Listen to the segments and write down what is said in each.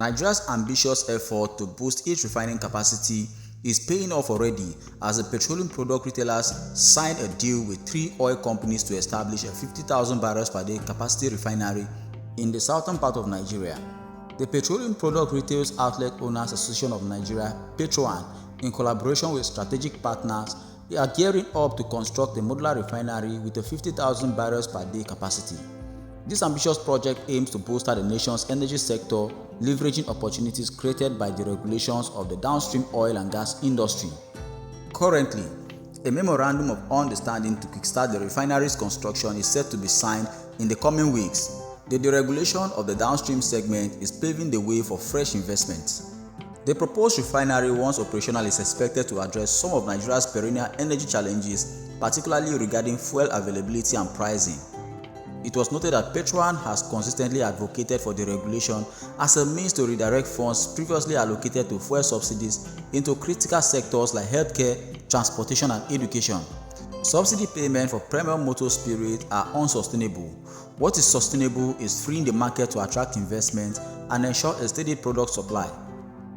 Nigeria's ambitious effort to boost its refining capacity is paying off already as the petroleum product retailers signed a deal with 3 oil companies to establish a 50,000 barrels per day capacity refinery in the southern part of Nigeria. The Petroleum Product Retail Outlet Owners Association of Nigeria, Petroan, in collaboration with strategic partners, they are gearing up to construct a modular refinery with a 50,000 barrels per day capacity. This ambitious project aims to bolster the nation's energy sector, leveraging opportunities created by the regulations of the downstream oil and gas industry. Currently, a memorandum of understanding to kickstart the refinery's construction is set to be signed in the coming weeks. The deregulation of the downstream segment is paving the way for fresh investments. The proposed refinery, once operational, is expected to address some of Nigeria's perennial energy challenges, particularly regarding fuel availability and pricing. It was noted that Petroan has consistently advocated for deregulation as a means to redirect funds previously allocated to fuel subsidies into critical sectors like healthcare, transportation, and education. Subsidy payments for premium motor spirit are unsustainable. What is sustainable is freeing the market to attract investment and ensure a steady product supply.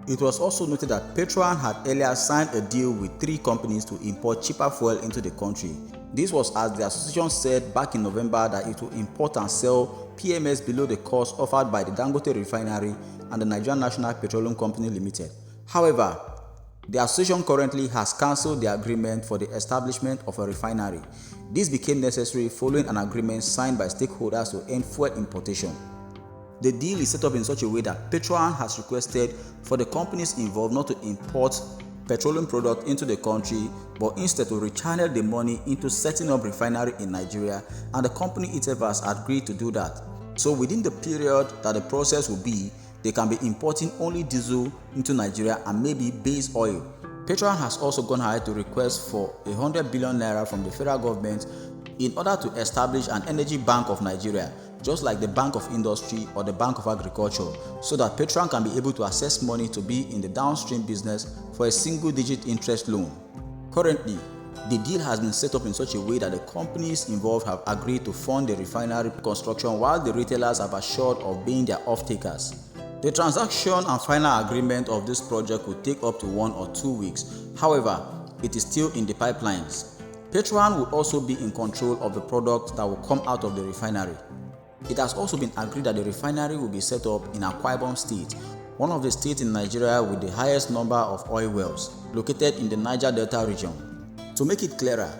It was also noted that Petroan had earlier signed a deal with 3 companies to import cheaper fuel into the country. This was as the association said back in November that it will import and sell PMS below the cost offered by the Dangote Refinery and the Nigerian National Petroleum Company Limited. However, the association currently has cancelled the agreement for the establishment of a refinery. This became necessary following an agreement signed by stakeholders to end fuel importation. The deal is set up in such a way that Petroan has requested for the companies involved not to import petroleum products into the country, but instead to rechannel the money into setting up refinery in Nigeria, and the company itself has agreed to do that. So within the period that the process will be, they can be importing only diesel into Nigeria and maybe base oil. Petroan has also gone ahead to request for 100 billion naira from the federal government in order to establish an energy bank of Nigeria, just like the Bank of Industry or the Bank of Agriculture, so that Petroan can be able to access money to be in the downstream business for a single-digit interest loan. Currently, the deal has been set up in such a way that the companies involved have agreed to fund the refinery construction while the retailers have assured of being their off-takers. The transaction and final agreement of this project will take up to 1 or 2 weeks. However, it is still in the pipelines. Petroan will also be in control of the product that will come out of the refinery. It has also been agreed that the refinery will be set up in Akwa Ibom State, one of the states in Nigeria with the highest number of oil wells, located in the Niger Delta region. To make it clearer,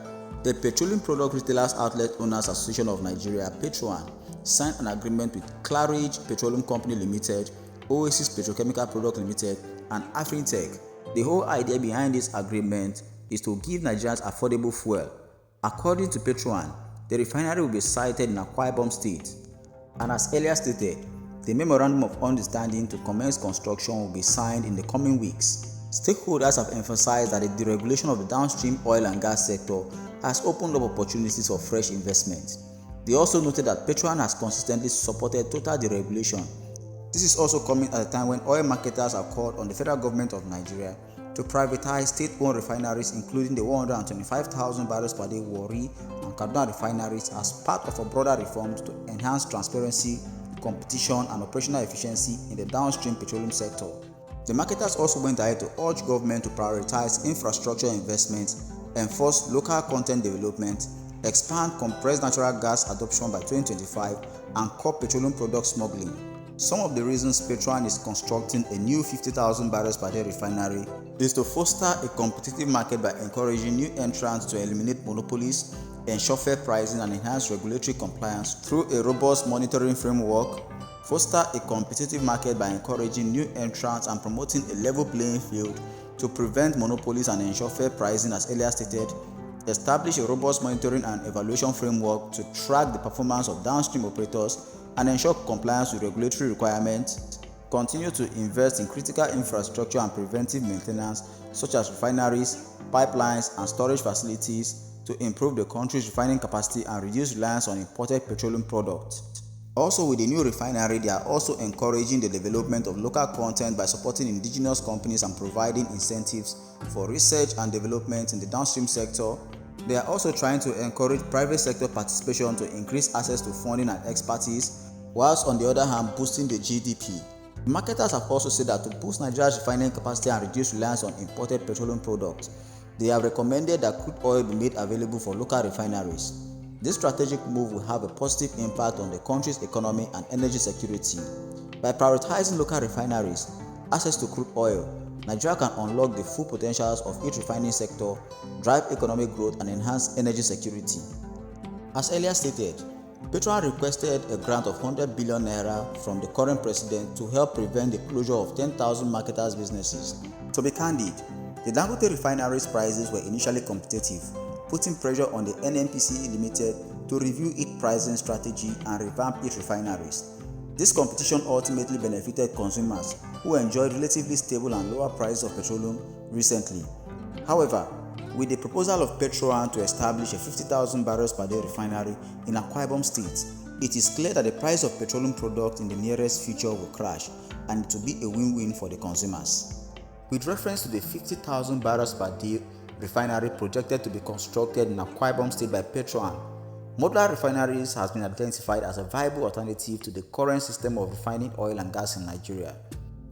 the Petroleum Product Retailers Outlet Owners Association of Nigeria, Petroan, signed an agreement with Claridge Petroleum Company Limited, Oasis Petrochemical Product Limited, and Afrintech. The whole idea behind this agreement is to give Nigerians affordable fuel. According to Petroan, the refinery will be sited in Akwa Ibom State. And as earlier stated, the Memorandum of Understanding to commence construction will be signed in the coming weeks. Stakeholders have emphasized that the deregulation of the downstream oil and gas sector has opened up opportunities for fresh investment. They also noted that Petroan has consistently supported total deregulation. This is also coming at a time when oil marketers have called on the federal government of Nigeria to privatize state-owned refineries, including the 125,000 barrels per day Warri and Kaduna refineries, as part of a broader reforms to enhance transparency, competition, and operational efficiency in the downstream petroleum sector. The marketers also went ahead to urge government to prioritize infrastructure investments, enforce local content development, expand compressed natural gas adoption by 2025, and curb petroleum product smuggling. Some of the reasons Petroan is constructing a new 50,000 barrels per day refinery is to foster a competitive market by encouraging new entrants to eliminate monopolies, ensure fair pricing, and enhance regulatory compliance through a robust monitoring framework, foster a competitive market by encouraging new entrants and promoting a level playing field to prevent monopolies and ensure fair pricing as earlier stated, establish a robust monitoring and evaluation framework to track the performance of downstream operators and ensure compliance with regulatory requirements, continue to invest in critical infrastructure and preventive maintenance such as refineries, pipelines, and storage facilities to improve the country's refining capacity and reduce reliance on imported petroleum products. Also, with the new refinery, they are also encouraging the development of local content by supporting indigenous companies and providing incentives for research and development in the downstream sector. They are also trying to encourage private sector participation to increase access to funding and expertise, whilst on the other hand boosting the GDP. Marketers have also said that to boost Nigeria's refining capacity and reduce reliance on imported petroleum products, they have recommended that crude oil be made available for local refineries. This strategic move will have a positive impact on the country's economy and energy security. By prioritizing local refineries, access to crude oil, Nigeria can unlock the full potentials of its refining sector, drive economic growth, and enhance energy security. As earlier stated, Petroleum requested a grant of 100 billion naira from the current president to help prevent the closure of 10,000 marketers' businesses. To be candid, the Dangote refinery's prices were initially competitive, putting pressure on the NNPC Limited to review its pricing strategy and revamp its refineries. This competition ultimately benefited consumers who enjoyed relatively stable and lower prices of petroleum recently. However, with the proposal of Petroleum to establish a 50,000 barrels per day refinery in Akwa Ibom State, it is clear that the price of petroleum products in the nearest future will crash, and it will be a win-win for the consumers. With reference to the 50,000 barrels per day refinery projected to be constructed in Akwa Ibom State by Petroleum, Modular refineries has been identified as a viable alternative to the current system of refining oil and gas in Nigeria.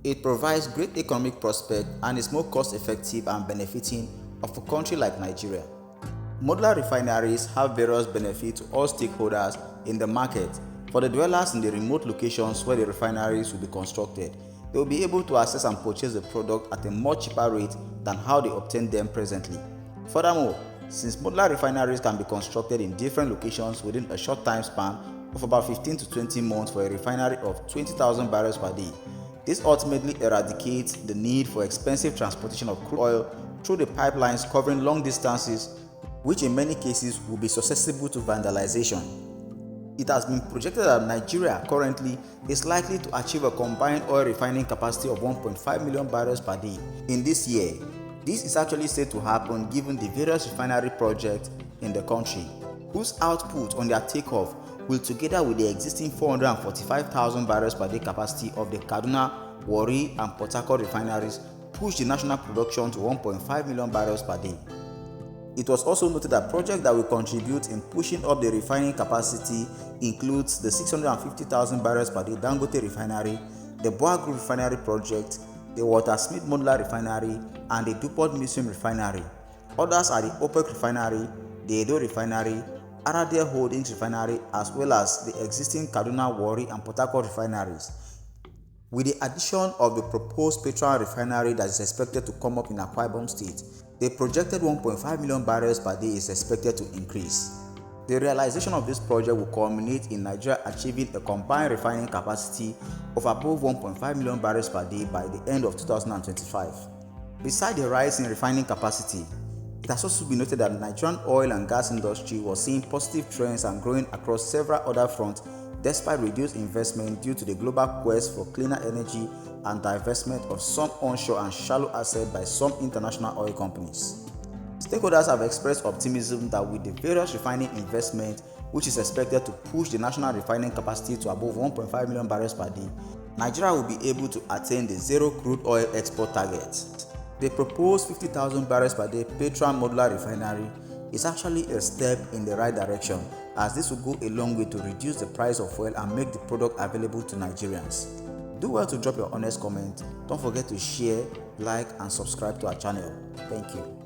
It provides great economic prospect and is more cost-effective and benefiting of a country like Nigeria. Modular refineries have various benefits to all stakeholders in the market. For the dwellers in the remote locations where the refineries will be constructed, they will be able to access and purchase the product at a much cheaper rate than how they obtain them presently. Furthermore, since modular refineries can be constructed in different locations within a short time span of about 15 to 20 months for a refinery of 20,000 barrels per day, this ultimately eradicates the need for expensive transportation of crude oil through the pipelines covering long distances, which in many cases will be susceptible to vandalization. It has been projected that Nigeria currently is likely to achieve a combined oil refining capacity of 1.5 million barrels per day in this year. This is actually said to happen given the various refinery projects in the country, whose output on their takeoff will, together with the existing 445,000 barrels per day capacity of the Kaduna, Warri, and Port Harcourt refineries, push the national production to 1.5 million barrels per day. It was also noted that projects that will contribute in pushing up the refining capacity includes the 650,000 barrels per day Dangote refinery, the Boa Group refinery project, the Walter Smith Modular refinery, and the DuPont Museum refinery. Others are the OPEC refinery, the Edo refinery, Aradale Holdings refinery, as well as the existing Kaduna, Warri, and Port Harcourt refineries. With the addition of the proposed Petroleum refinery that is expected to come up in Akwa Ibom State, the projected 1.5 million barrels per day is expected to increase. The realization of this project will culminate in Nigeria achieving a combined refining capacity of above 1.5 million barrels per day by the end of 2025. Besides the rise in refining capacity, it has also been noted that the Nigerian oil and gas industry was seeing positive trends and growing across several other fronts despite reduced investment due to the global quest for cleaner energy and divestment of some onshore and shallow assets by some international oil companies. Stakeholders have expressed optimism that with the various refining investment, which is expected to push the national refining capacity to above 1.5 million barrels per day, Nigeria will be able to attain the zero crude oil export target. The proposed 50,000 barrels per day Petroleum Modular refinery is actually a step in the right direction, as this will go a long way to reduce the price of oil and make the product available to Nigerians. Do well to drop your honest comment. Don't forget to share, like, and subscribe to our channel. Thank you.